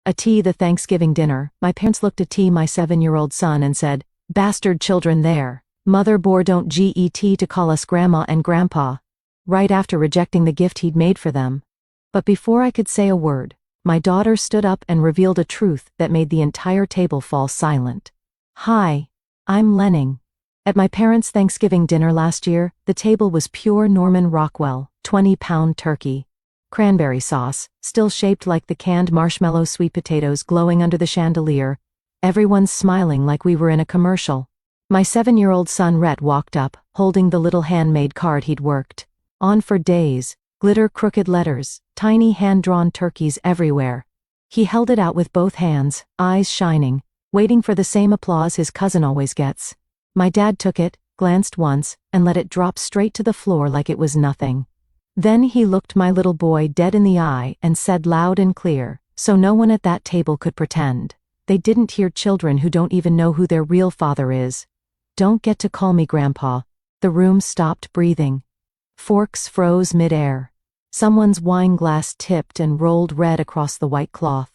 A tea the Thanksgiving dinner. My parents looked at my 7-year-old son and said, "Bastard children there. Mother bore don't get to call us grandma and grandpa," right after rejecting the gift he'd made for them. But before I could say a word, my daughter stood up and revealed a truth that made the entire table fall silent. "Hi, I'm Lenning." At my parents' Thanksgiving dinner last year, the table was pure Norman Rockwell, 20-pound turkey. Cranberry sauce, still shaped like the canned marshmallow sweet potatoes glowing under the chandelier. Everyone's smiling like we were in a commercial. My 7-year-old son Rhett walked up, holding the little handmade card he'd worked on for days, glitter crooked letters, tiny hand-drawn turkeys everywhere. He held it out with both hands, eyes shining, waiting for the same applause his cousin always gets. My dad took it, glanced once, and let it drop straight to the floor like it was nothing. Then he looked my little boy dead in the eye and said loud and clear, so no one at that table could pretend they didn't hear, "Children who don't even know who their real father is don't get to call me grandpa." The room stopped breathing. Forks froze mid-air. Someone's wine glass tipped and rolled red across the white cloth.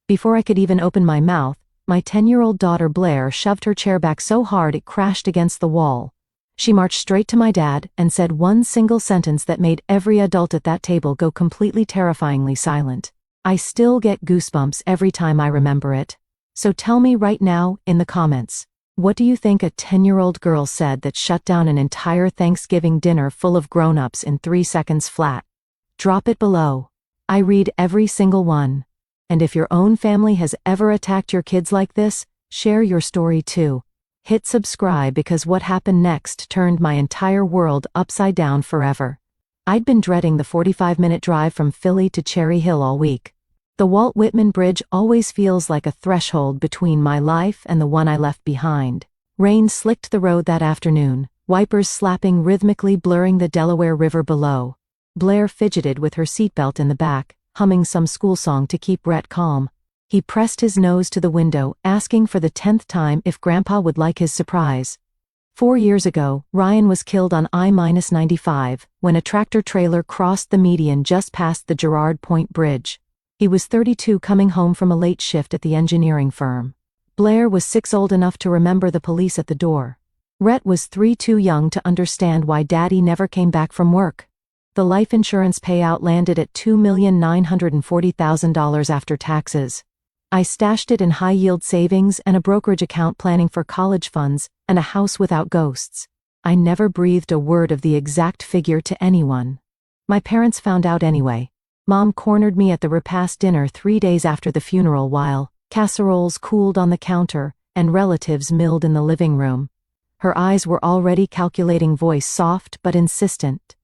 Before I could even open my mouth, my 10-year-old daughter Blair shoved her chair back so hard it crashed against the wall. She marched straight to my dad and said one single sentence that made every adult at that table go completely terrifyingly silent. I still get goosebumps every time I remember it. So tell me right now, in the comments, what do you think a 10-year-old girl said that shut down an entire Thanksgiving dinner full of grown-ups in 3 seconds flat? Drop it below. I read every single one. And if your own family has ever attacked your kids like this, share your story too. Hit subscribe because what happened next turned my entire world upside down forever. I'd been dreading the 45-minute drive from Philly to Cherry Hill all week. The Walt Whitman Bridge always feels like a threshold between my life and the one I left behind. Rain slicked the road that afternoon, wipers slapping rhythmically, blurring the Delaware River below. Blair fidgeted with her seatbelt in the back, humming some school song to keep Rhett calm. He pressed his nose to the window, asking for the 10th time if Grandpa would like his surprise. 4 years ago, Ryan was killed on I-95 when a tractor-trailer crossed the median just past the Girard Point Bridge. He was 32, coming home from a late shift at the engineering firm. Blair was 6, old enough to remember the police at the door. Rhett was 3, too young to understand why Daddy never came back from work. The life insurance payout landed at $2,940,000 after taxes. I stashed it in high-yield savings and a brokerage account, planning for college funds and a house without ghosts. I never breathed a word of the exact figure to anyone. My parents found out anyway. Mom cornered me at the repast dinner 3 days after the funeral while casseroles cooled on the counter and relatives milled in the living room. Her eyes were already calculating, voice soft but insistent.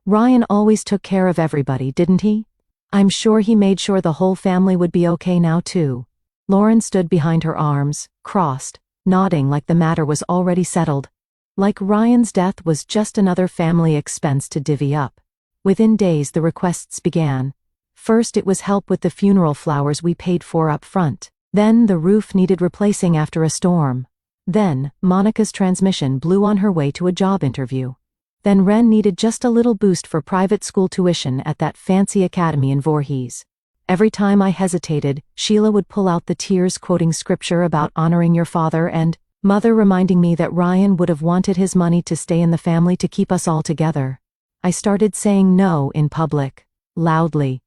"Ryan always took care of everybody, didn't he? I'm sure he made sure the whole family would be okay now too." Lauren stood behind her arms crossed, nodding like the matter was already settled. Like Ryan's death was just another family expense to divvy up. Within days the requests began. First it was help with the funeral flowers we paid for up front. Then the roof needed replacing after a storm. Then Monica's transmission blew on her way to a job interview. Then Ren needed just a little boost for private school tuition at that fancy academy in Voorhees. Every time I hesitated, Sheila would pull out the tears, quoting scripture about honoring your father, and Mother reminding me that Ryan would have wanted his money to stay in the family to keep us all together. I started saying no in public, loudly,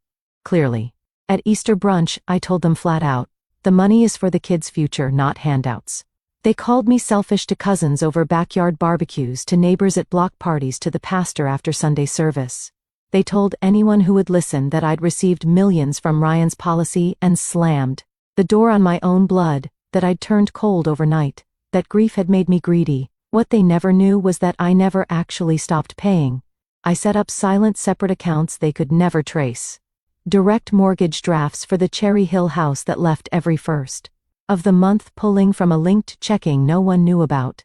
clearly. At Easter brunch, I told them flat out, the money is for the kids' future, not handouts. They called me selfish, to cousins over backyard barbecues, to neighbors at block parties, to the pastor after Sunday service. They told anyone who would listen that I'd received millions from Ryan's policy and slammed the door on my own blood, that I'd turned cold overnight, that grief had made me greedy. What they never knew was that I never actually stopped paying. I set up silent separate accounts they could never trace. Direct mortgage drafts for the Cherry Hill house that left every first of the month pulling from a linked checking no one knew about.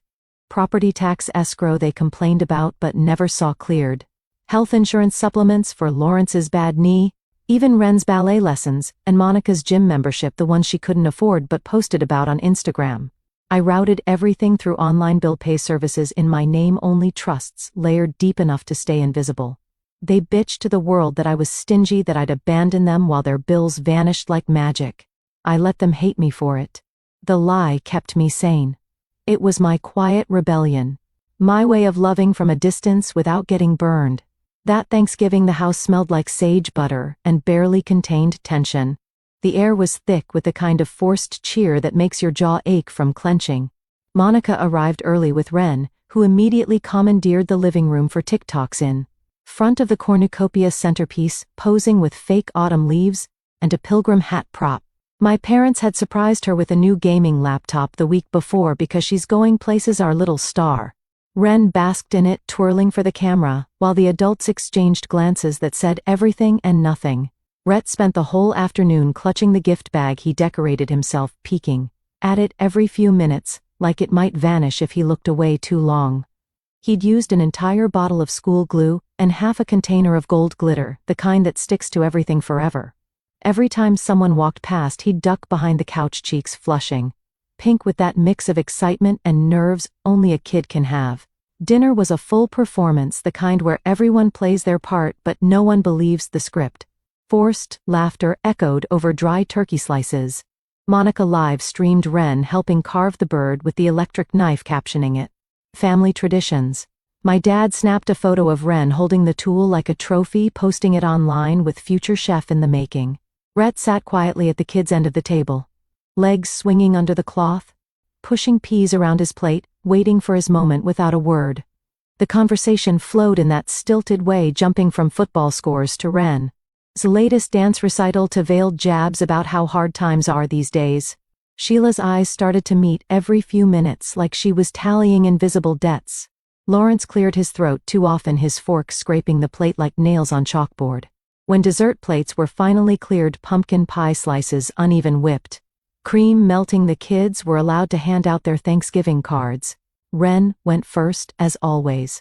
Property tax escrow they complained about but never saw cleared. Health insurance supplements for Lawrence's bad knee, even Ren's ballet lessons, and Monica's gym membership, the one she couldn't afford but posted about on Instagram. I routed everything through online bill pay services in my name-only trusts, layered deep enough to stay invisible. They bitched to the world that I was stingy, that I'd abandoned them while their bills vanished like magic. I let them hate me for it. The lie kept me sane. It was my quiet rebellion. My way of loving from a distance without getting burned. That Thanksgiving the house smelled like sage butter and barely contained tension. The air was thick with the kind of forced cheer that makes your jaw ache from clenching. Monica arrived early with Wren, who immediately commandeered the living room for TikToks in front of the cornucopia centerpiece, posing with fake autumn leaves and a pilgrim hat prop. My parents had surprised her with a new gaming laptop the week before because she's going places, our little star. Wren basked in it, twirling for the camera, while the adults exchanged glances that said everything and nothing. Rhett spent the whole afternoon clutching the gift bag he decorated himself, peeking at it every few minutes, like it might vanish if he looked away too long. He'd used an entire bottle of school glue and half a container of gold glitter, the kind that sticks to everything forever. Every time someone walked past, he'd duck behind the couch, cheeks flushing pink with that mix of excitement and nerves only a kid can have. Dinner was a full performance, the kind where everyone plays their part but no one believes the script. Forced laughter echoed over dry turkey slices. Monica live streamed Wren helping carve the bird with the electric knife, captioning it family traditions. My dad snapped a photo of Wren holding the tool like a trophy, posting it online with future chef in the making. Rhett sat quietly at the kids' end of the table, legs swinging under the cloth, pushing peas around his plate, waiting for his moment without a word. The conversation flowed in that stilted way, jumping from football scores to Wren's latest dance recital to veiled jabs about how hard times are these days. Sheila's eyes started to meet every few minutes, like she was tallying invisible debts. Lawrence cleared his throat, too often his fork scraping the plate like nails on chalkboard. When dessert plates were finally cleared, pumpkin pie slices uneven whipped cream melting, the kids were allowed to hand out their Thanksgiving cards. Wren went first, as always.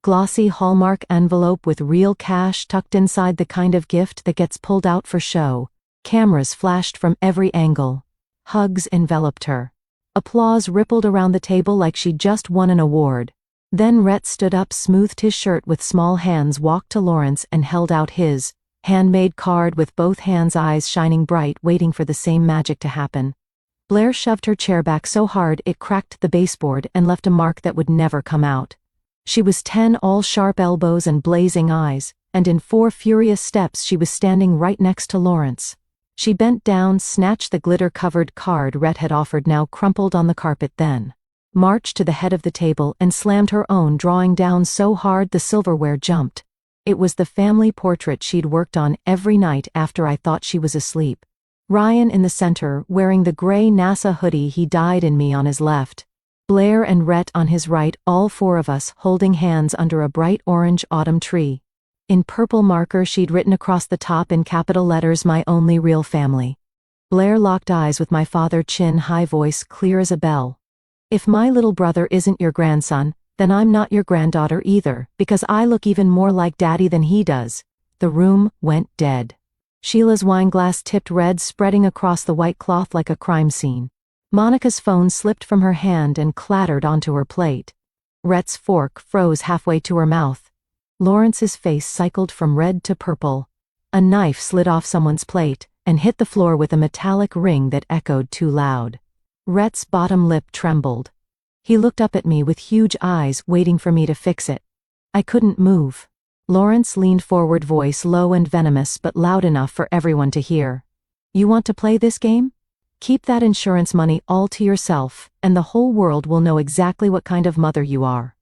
Glossy Hallmark envelope with real cash tucked inside, the kind of gift that gets pulled out for show. Cameras flashed from every angle. Hugs enveloped her. Applause rippled around the table like she'd just won an award. Then Rhett stood up, smoothed his shirt with small hands, walked to Lawrence and held out his handmade card with both hands, eyes shining bright, waiting for the same magic to happen. Blair shoved her chair back so hard it cracked the baseboard and left a mark that would never come out. She was 10, all sharp elbows and blazing eyes, and in 4 furious steps she was standing right next to Lawrence. She bent down, snatched the glitter-covered card Rhett had offered, now crumpled on the carpet, then marched to the head of the table and slammed her own drawing down so hard the silverware jumped. It was the family portrait she'd worked on every night after I thought she was asleep. Ryan in the center, wearing the gray NASA hoodie he dyed in me, on his left. Blair and Rhett on his right, all 4 of us holding hands under a bright orange autumn tree. In purple marker she'd written across the top in capital letters, "My only real family." Blair locked eyes with my father, chin high, voice clear as a bell. "If my little brother isn't your grandson, then I'm not your granddaughter either, because I look even more like Daddy than he does." The room went dead. Sheila's wine glass tipped red, spreading across the white cloth like a crime scene. Monica's phone slipped from her hand and clattered onto her plate. Rhett's fork froze halfway to her mouth. Lawrence's face cycled from red to purple. A knife slid off someone's plate and hit the floor with a metallic ring that echoed too loud. Rhett's bottom lip trembled. He looked up at me with huge eyes, waiting for me to fix it. I couldn't move. Lawrence leaned forward, voice low and venomous but loud enough for everyone to hear. "You want to play this game? Keep that insurance money all to yourself, and the whole world will know exactly what kind of mother you are.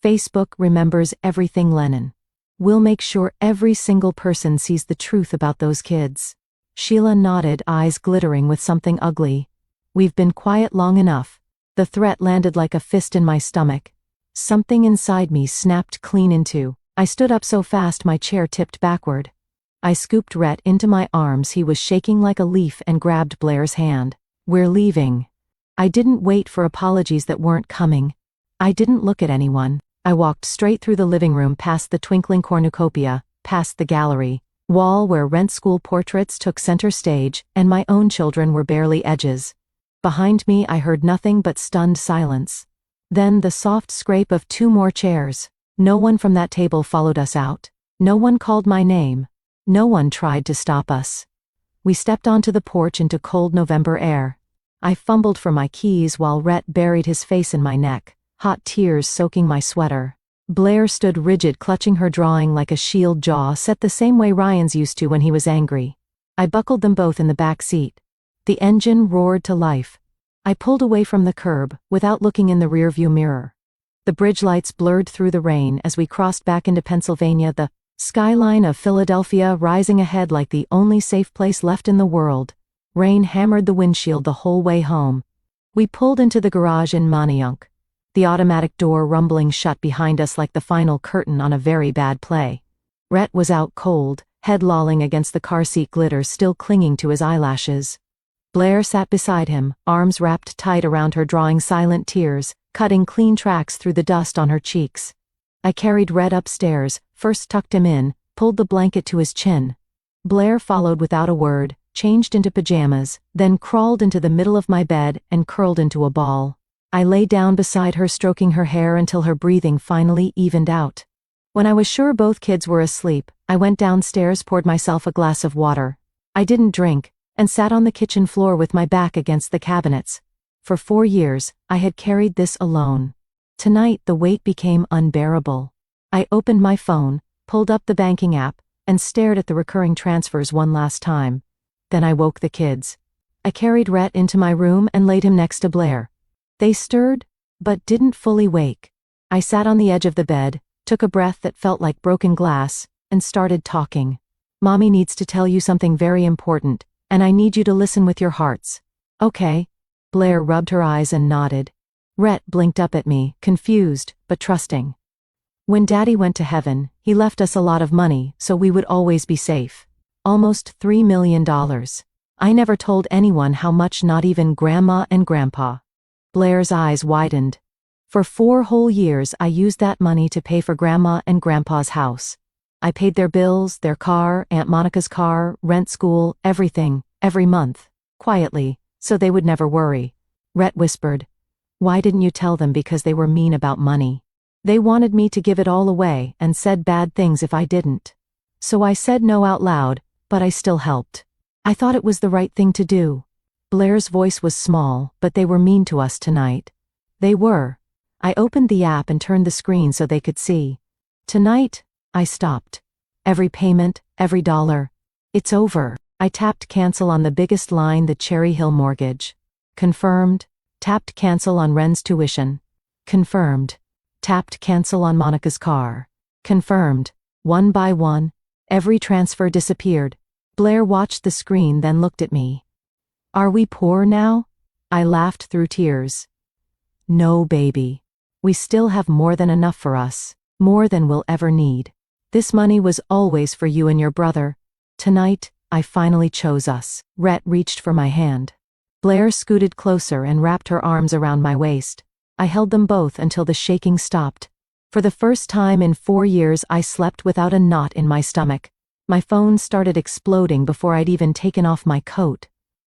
Facebook remembers everything, Lennon. We'll make sure every single person sees the truth about those kids." Sheila nodded, eyes glittering with something ugly. "We've been quiet long enough." The threat landed like a fist in my stomach. Something inside me snapped clean in two. I stood up so fast my chair tipped backward. I scooped Rhett into my arms, he was shaking like a leaf, and grabbed Blair's hand. "We're leaving." I didn't wait for apologies that weren't coming. I didn't look at anyone. I walked straight through the living room, past the twinkling cornucopia, past the gallery wall where Rent school portraits took center stage and my own children were barely edges. Behind me I heard nothing but stunned silence. Then the soft scrape of 2 more chairs. No one from that table followed us out. No one called my name. No one tried to stop us. We stepped onto the porch into cold November air. I fumbled for my keys while Rhett buried his face in my neck, hot tears soaking my sweater. Blair stood rigid, clutching her drawing like a shield jaw set the same way Ryan's used to when he was angry. I buckled them both in the back seat. The engine roared to life. I pulled away from the curb, without looking in the rearview mirror. The bridge lights blurred through the rain as we crossed back into Pennsylvania, the skyline of Philadelphia rising ahead like the only safe place left in the world. Rain hammered the windshield the whole way home. We pulled into the garage in Manayunk, the automatic door rumbling shut behind us like the final curtain on a very bad play. Rhett was out cold, head lolling against the car seat, glitter still clinging to his eyelashes. Blair sat beside him, arms wrapped tight around her, drawing silent tears, cutting clean tracks through the dust on her cheeks. I carried Rhett upstairs, first tucked him in, pulled the blanket to his chin. Blair followed without a word, changed into pajamas, then crawled into the middle of my bed and curled into a ball. I lay down beside her, stroking her hair until her breathing finally evened out. When I was sure both kids were asleep, I went downstairs, poured myself a glass of water. I didn't drink, and sat on the kitchen floor with my back against the cabinets. For 4 years, I had carried this alone. Tonight the weight became unbearable. I opened my phone, pulled up the banking app, and stared at the recurring transfers one last time. Then I woke the kids. I carried Rhett into my room and laid him next to Blair. They stirred, but didn't fully wake. I sat on the edge of the bed, took a breath that felt like broken glass, and started talking. Mommy needs to tell you something very important, and I need you to listen with your hearts. Okay. Blair rubbed her eyes and nodded. Rhett blinked up at me, confused, but trusting. When Daddy went to heaven, he left us a lot of money so we would always be safe. Almost $3 million. I never told anyone how much, not even Grandma and Grandpa. Blair's eyes widened. For 4 whole years I used that money to pay for Grandma and Grandpa's house. I paid their bills, their car, Aunt Monica's car, rent, school, everything, every month, quietly, so they would never worry. Rhett whispered, "Why didn't you tell them?" Because they were mean about money. They wanted me to give it all away and said bad things if I didn't. So I said no out loud, but I still helped. I thought it was the right thing to do. Blair's voice was small, but they were mean to us tonight. They were. I opened the app and turned the screen so they could see. Tonight, I stopped. Every payment, every dollar. It's over. I tapped cancel on the biggest line, the Cherry Hill mortgage. Confirmed. Tapped cancel on Ren's tuition. Confirmed. Tapped cancel on Monica's car. Confirmed. One by one, every transfer disappeared. Blair watched the screen, then looked at me. Are we poor now? I laughed through tears. No, baby. We still have more than enough for us, more than we'll ever need. This money was always for you and your brother. Tonight, I finally chose us. Rhett reached for my hand. Blair scooted closer and wrapped her arms around my waist. I held them both until the shaking stopped. For the first time in 4 years, I slept without a knot in my stomach. My phone started exploding before I'd even taken off my coat.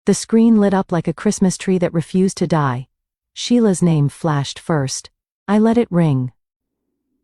The screen lit up like a Christmas tree that refused to die. Sheila's name flashed first. I let it ring.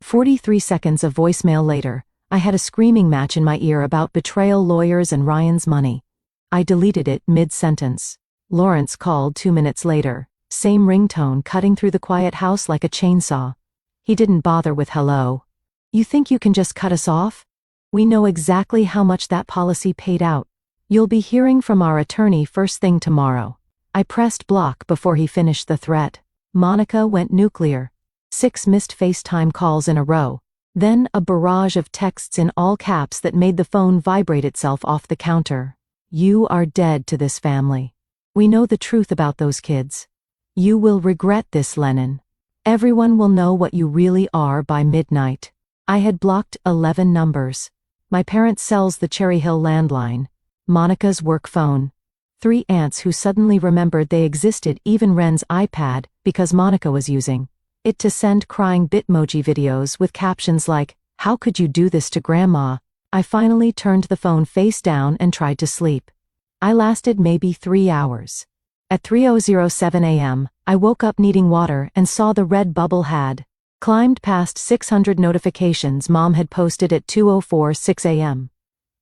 43 seconds of voicemail later, I had a screaming match in my ear about betrayal, lawyers, and Ryan's money. I deleted it mid-sentence. Lawrence called 2 minutes later, same ringtone cutting through the quiet house like a chainsaw. He didn't bother with hello. You think you can just cut us off? We know exactly how much that policy paid out. You'll be hearing from our attorney first thing tomorrow. I pressed block before he finished the threat. Monica went nuclear. 6 missed FaceTime calls in a row. Then a barrage of texts in all caps that made the phone vibrate itself off the counter. You are dead to this family. We know the truth about those kids. You will regret this, Lennon. Everyone will know what you really are by midnight. I had blocked 11 numbers. My parents' cell's the Cherry Hill landline. Monica's work phone. 3 aunts who suddenly remembered they existed, even Ren's iPad, because Monica was using it to send crying Bitmoji videos with captions like, "How could you do this to Grandma?" I finally turned the phone face down and tried to sleep. I lasted maybe 3 hours. At 3:07 a.m., I woke up needing water and saw the red bubble had climbed past 600 notifications Mom had posted at 2:04 a.m.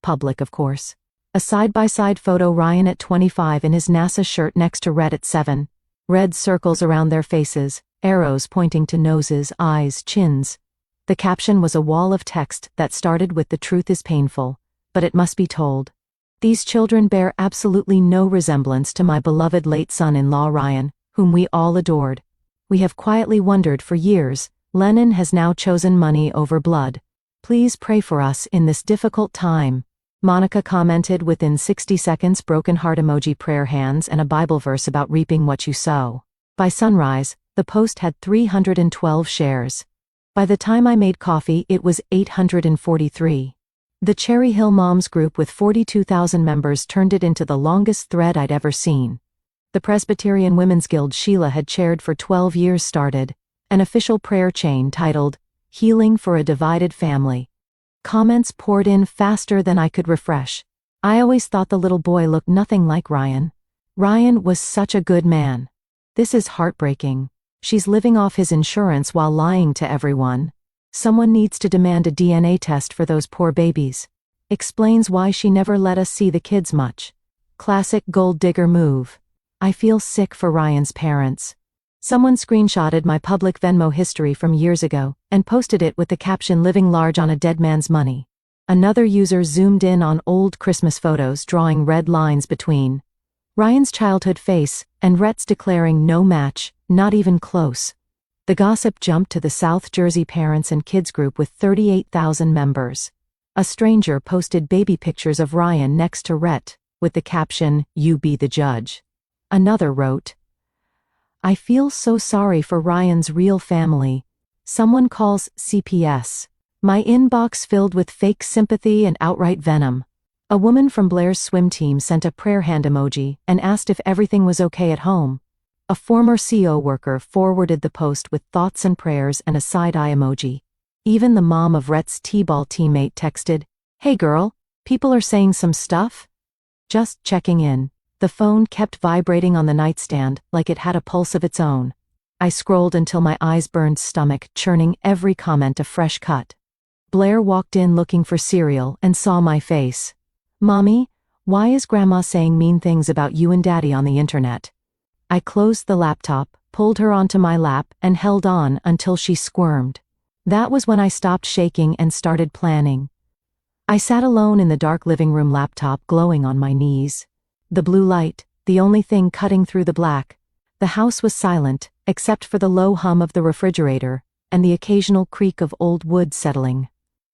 Public, of course. A side-by-side photo: Ryan at 25 in his NASA shirt next to Rhett at 7. Red circles around their faces, arrows pointing to noses, eyes, chins. The caption was a wall of text that started with "The truth is painful, but it must be told." These children bear absolutely no resemblance to my beloved late son-in-law Ryan, whom we all adored. We have quietly wondered for years. Lenning has now chosen money over blood. Please pray for us in this difficult time. Monica commented within 60 seconds, broken heart emoji, prayer hands, and a Bible verse about reaping what you sow. By sunrise, the post had 312 shares. By the time I made coffee, it was 843. The Cherry Hill Moms group with 42,000 members turned it into the longest thread I'd ever seen. The Presbyterian Women's Guild Sheila had chaired for 12 years started an official prayer chain titled, "Healing for a Divided Family." Comments poured in faster than I could refresh. I always thought the little boy looked nothing like Ryan. Ryan was such a good man. This is heartbreaking. She's living off his insurance while lying to everyone. Someone needs to demand a DNA test for those poor babies. Explains why she never let us see the kids much. Classic gold digger move. I feel sick for Ryan's parents. Someone screenshotted my public Venmo history from years ago and posted it with the caption, "Living large on a dead man's money." Another user zoomed in on old Christmas photos, drawing red lines between Ryan's childhood face and Rhett's, declaring no match, not even close. The gossip jumped to the South Jersey parents and kids group with 38,000 members. A stranger posted baby pictures of Ryan next to Rhett, with the caption, "You be the judge." Another wrote, "I feel so sorry for Ryan's real family. Someone calls CPS. My inbox filled with fake sympathy and outright venom." A woman from Blair's swim team sent a prayer hand emoji and asked if everything was okay at home. A former CO worker forwarded the post with thoughts and prayers and a side-eye emoji. Even the mom of Rhett's T-ball teammate texted, "Hey girl, people are saying some stuff? Just checking in." The phone kept vibrating on the nightstand like it had a pulse of its own. I scrolled until my eyes burned, stomach churning, every comment a fresh cut. Blair walked in looking for cereal and saw my face. "Mommy, why is Grandma saying mean things about you and Daddy on the internet?" I closed the laptop, pulled her onto my lap, and held on until she squirmed. That was when I stopped shaking and started planning. I sat alone in the dark living room, laptop glowing on my knees. The blue light, the only thing cutting through the black. The house was silent, except for the low hum of the refrigerator and the occasional creak of old wood settling.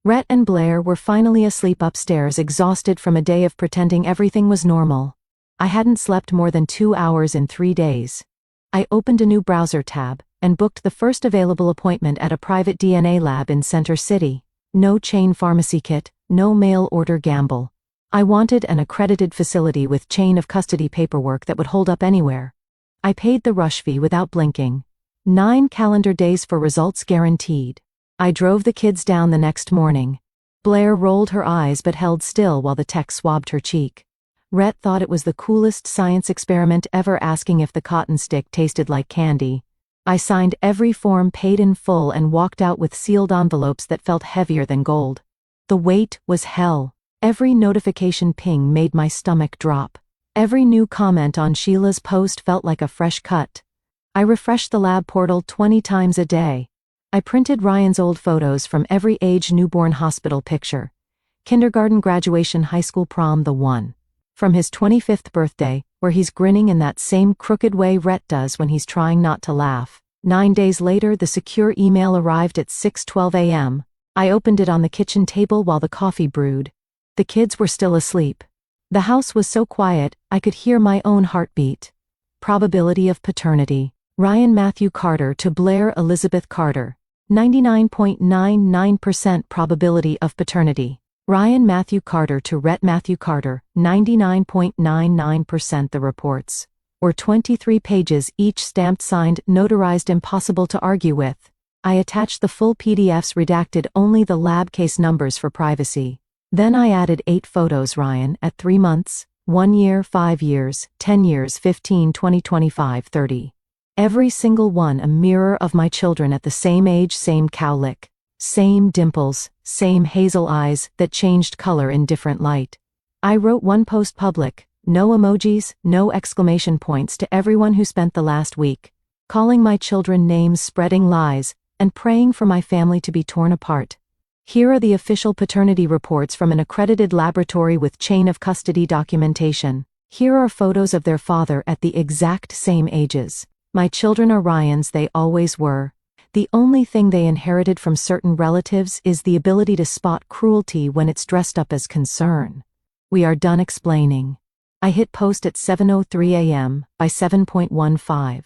Rhett and Blair were finally asleep upstairs, exhausted from a day of pretending everything was normal. I hadn't slept more than 2 hours in 3 days. I opened a new browser tab and booked the first available appointment at a private DNA lab in Center City. No chain pharmacy kit, no mail order gamble. I wanted an accredited facility with chain of custody paperwork that would hold up anywhere. I paid the rush fee without blinking. 9 calendar days for results guaranteed. I drove the kids down the next morning. Blair rolled her eyes but held still while the tech swabbed her cheek. Rhett thought it was the coolest science experiment ever, asking if the cotton stick tasted like candy. I signed every form, paid in full, and walked out with sealed envelopes that felt heavier than gold. The wait was hell. Every notification ping made my stomach drop. Every new comment on Sheila's post felt like a fresh cut. I refreshed the lab portal 20 times a day. I printed Ryan's old photos from every age: newborn, hospital picture, kindergarten, graduation, high school, prom, the one from his 25th birthday, where he's grinning in that same crooked way Rhett does when he's trying not to laugh. 9 days later, the secure email arrived at 6:12 a.m. I opened it on the kitchen table while the coffee brewed. The kids were still asleep. The house was so quiet, I could hear my own heartbeat. Probability of paternity. Ryan Matthew Carter to Blair Elizabeth Carter. 99.99% probability of paternity. Ryan Matthew Carter to Rhett Matthew Carter. 99.99%. The reports were 23 pages, each stamped, signed, notarized, impossible to argue with. I attached the full PDFs, redacted only the lab case numbers for privacy. Then I added 8 photos: Ryan at 3 months, 1 year, 5 years, 10 years, 15, 20, 25, 30. Every single one a mirror of my children at the same age, same cowlick, same dimples, same hazel eyes that changed color in different light. I wrote one post public, no emojis, no exclamation points, to everyone who spent the last week calling my children names, spreading lies, and praying for my family to be torn apart. Here are the official paternity reports from an accredited laboratory with chain of custody documentation. Here are photos of their father at the exact same ages. My children are Ryan's, they always were. The only thing they inherited from certain relatives is the ability to spot cruelty when it's dressed up as concern. We are done explaining. I hit post at 7:03 a.m. By 7:15.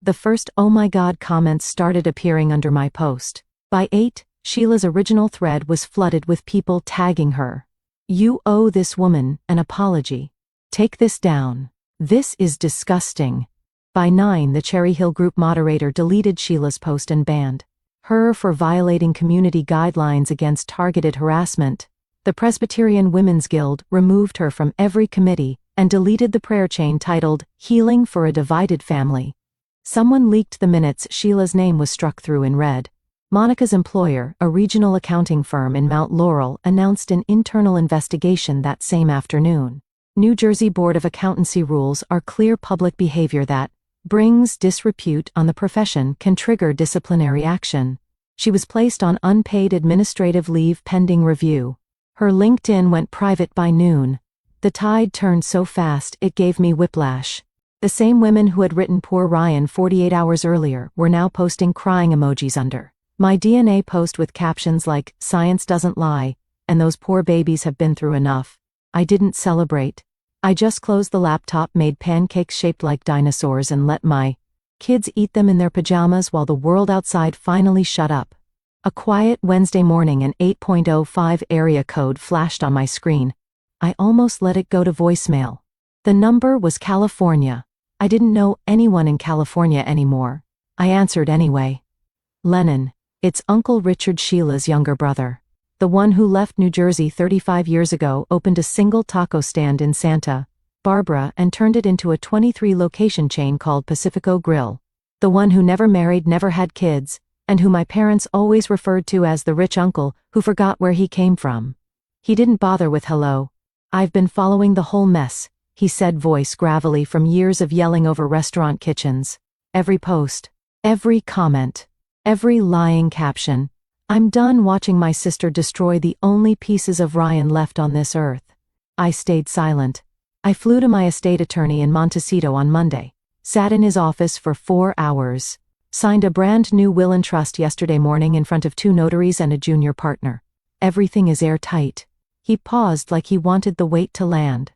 The first "oh my god" comments started appearing under my post. By 8, Sheila's original thread was flooded with people tagging her. "You owe this woman an apology. Take this down. This is disgusting." By 9, the Cherry Hill group moderator deleted Sheila's post and banned her for violating community guidelines against targeted harassment. The Presbyterian Women's Guild removed her from every committee and deleted the prayer chain titled "Healing for a Divided Family." Someone leaked the minutes Sheila's name was struck through in red. Monica's employer, a regional accounting firm in Mount Laurel, announced an internal investigation that same afternoon. New Jersey Board of Accountancy rules are clear: public behavior that brings disrepute on the profession can trigger disciplinary action. She was placed on unpaid administrative leave pending review. Her LinkedIn went private by noon. The tide turned so fast it gave me whiplash. The same women who had written "poor Ryan" 48 hours earlier were now posting crying emojis under my DNA post with captions like "Science doesn't lie," and "those poor babies have been through enough." I didn't celebrate. I just closed the laptop, made pancakes shaped like dinosaurs, and let my kids eat them in their pajamas while the world outside finally shut up. A quiet Wednesday morning, an 8.05 area code flashed on my screen. I almost let it go to voicemail. The number was California. I didn't know anyone in California anymore. I answered anyway. "Lennon, it's Uncle Richard, Sheila's younger brother. The one who left New Jersey 35 years ago, opened a single taco stand in Santa Barbara and turned it into a 23-location chain called Pacifico Grill. The one who never married, never had kids, and who my parents always referred to as the rich uncle who forgot where he came from. He didn't bother with hello. I've been following the whole mess," he said, voice gravelly from years of yelling over restaurant kitchens. Every post, every comment, every lying caption. I'm done watching my sister destroy the only pieces of Ryan left on this earth. I stayed silent. I flew to my estate attorney in Montecito on Monday, sat in his office for 4 hours, signed a brand new will and trust yesterday morning in front of 2 notaries and a junior partner. Everything is airtight. He paused like he wanted the weight to land.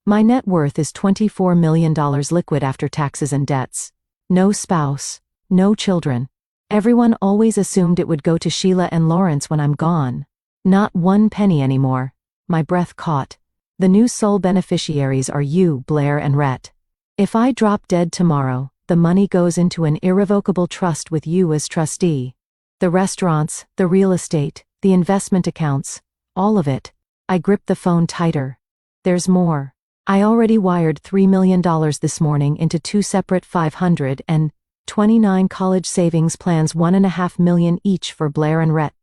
My net worth is $24 million liquid after taxes and debts. No spouse, no children. Everyone always assumed it would go to Sheila and Lawrence when I'm gone. Not 1 penny anymore. My breath caught. The new sole beneficiaries are you, Blair and Rhett. If I drop dead tomorrow, the money goes into an irrevocable trust with you as trustee. The restaurants, the real estate, the investment accounts, all of it. I gripped the phone tighter. There's more. I already wired $3 million this morning into 2 separate $529 college savings plans, $1.5 million each for Blair and Rhett.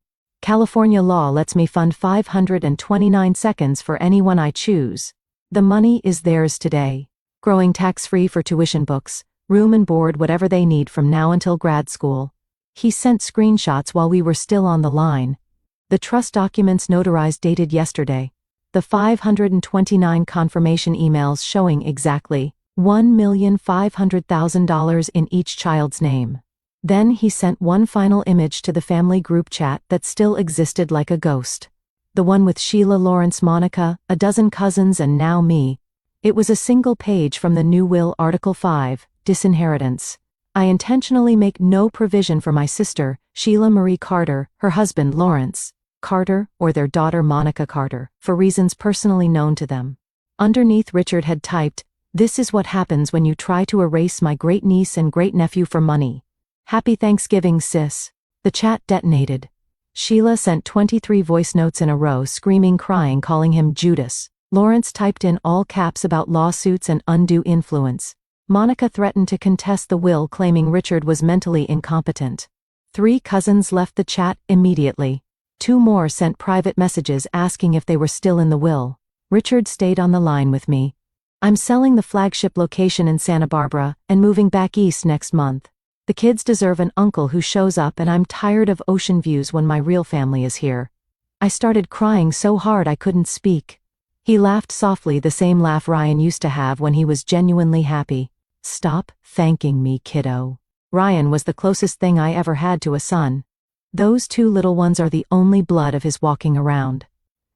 California law lets me fund 529 seconds for anyone I choose. The money is theirs today. Growing tax-free for tuition, books, room and board, whatever they need from now until grad school. He sent screenshots while we were still on the line. The trust documents notarized, dated yesterday. The 529 confirmation emails showing exactly $1,500,000 in each child's name. Then he sent one final image to the family group chat that still existed like a ghost. The one with Sheila, Lawrence, Monica, a dozen cousins, and now me. It was a single page from the new will, Article 5, Disinheritance. I intentionally make no provision for my sister, Sheila Marie Carter, her husband, Lawrence Carter, or their daughter, Monica Carter, for reasons personally known to them. Underneath, Richard had typed, "This is what happens when you try to erase my great-niece and great-nephew for money. Happy Thanksgiving, sis." The chat detonated. Sheila sent 23 voice notes in a row, screaming, crying, calling him Judas. Lawrence typed in all caps about lawsuits and undue influence. Monica threatened to contest the will, claiming Richard was mentally incompetent. 3 cousins left the chat immediately. 2 more sent private messages asking if they were still in the will. Richard stayed on the line with me. I'm selling the flagship location in Santa Barbara and moving back east next month. The kids deserve an uncle who shows up, and I'm tired of ocean views when my real family is here. I started crying so hard I couldn't speak. He laughed softly, the same laugh Ryan used to have when he was genuinely happy. Stop thanking me, kiddo. Ryan was the closest thing I ever had to a son. Those two little ones are the only blood of his walking around.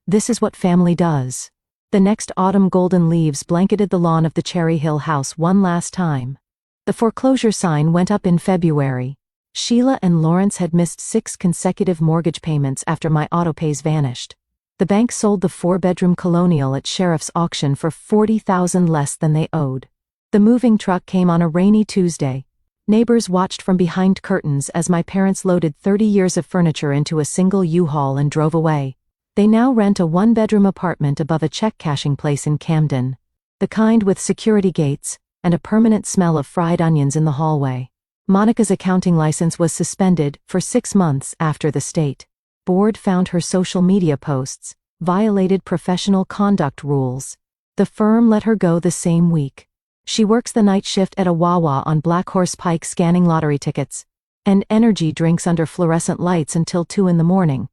This is what family does. The next autumn, golden leaves blanketed the lawn of the Cherry Hill house one last time. The foreclosure sign went up in February. Sheila and Lawrence had missed 6 consecutive mortgage payments after my autopays vanished. The bank sold the 4-bedroom colonial at sheriff's auction for $40,000 less than they owed. The moving truck came on a rainy Tuesday. Neighbors watched from behind curtains as my parents loaded 30 years of furniture into a single U-Haul and drove away. They now rent a 1-bedroom apartment above a check-cashing place in Camden. The kind with security gates and a permanent smell of fried onions in the hallway. Monica's accounting license was suspended for 6 months after the state board found her social media posts violated professional conduct rules. The firm let her go the same week. She works the night shift at a Wawa on Black Horse Pike scanning lottery tickets and energy drinks under fluorescent lights until 2 in the morning.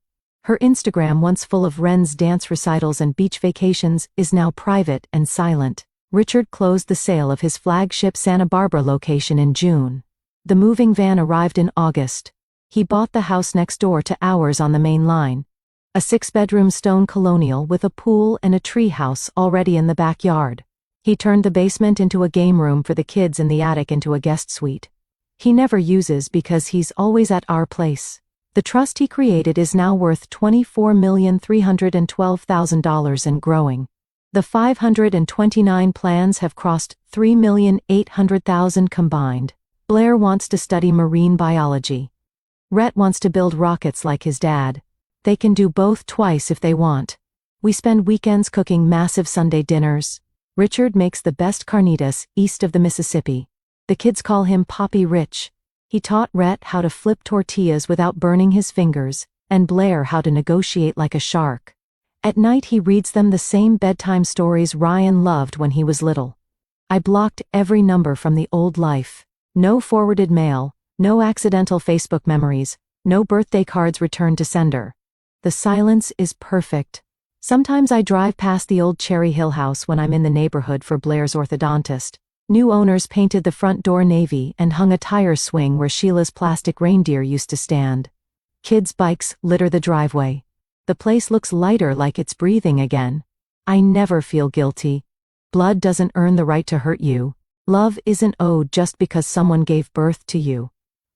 Her Instagram, once full of Ren's dance recitals and beach vacations, is now private and silent. Richard closed the sale of his flagship Santa Barbara location in June. The moving van arrived in August. He bought the house next door to ours on the main line. A 6-bedroom stone colonial with a pool and a tree house already in the backyard. He turned the basement into a game room for the kids and the attic into a guest suite. He never uses because he's always at our place. The trust he created is now worth $24,312,000 and growing. The 529 plans have crossed $3,800,000 combined. Blair wants to study marine biology. Rhett wants to build rockets like his dad. They can do both twice if they want. We spend weekends cooking massive Sunday dinners. Richard makes the best carnitas east of the Mississippi. The kids call him Poppy Rich. He taught Rhett how to flip tortillas without burning his fingers, and Blair how to negotiate like a shark. At night he reads them the same bedtime stories Ryan loved when he was little. I blocked every number from the old life. No forwarded mail, no accidental Facebook memories, no birthday cards returned to sender. The silence is perfect. Sometimes I drive past the old Cherry Hill house when I'm in the neighborhood for Blair's orthodontist. New owners painted the front door navy and hung a tire swing where Sheila's plastic reindeer used to stand. Kids' bikes litter the driveway. The place looks lighter, like it's breathing again. I never feel guilty. Blood doesn't earn the right to hurt you. Love isn't owed just because someone gave birth to you.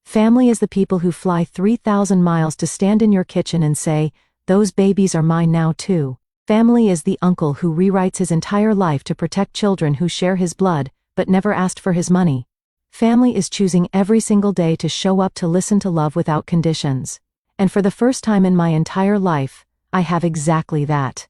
Family is the people who fly 3,000 miles to stand in your kitchen and say, "Those babies are mine now too." Family is the uncle who rewrites his entire life to protect children who share his blood but never asked for his money. Family is choosing every single day to show up to listen to love without conditions. And for the first time in my entire life, I have exactly that.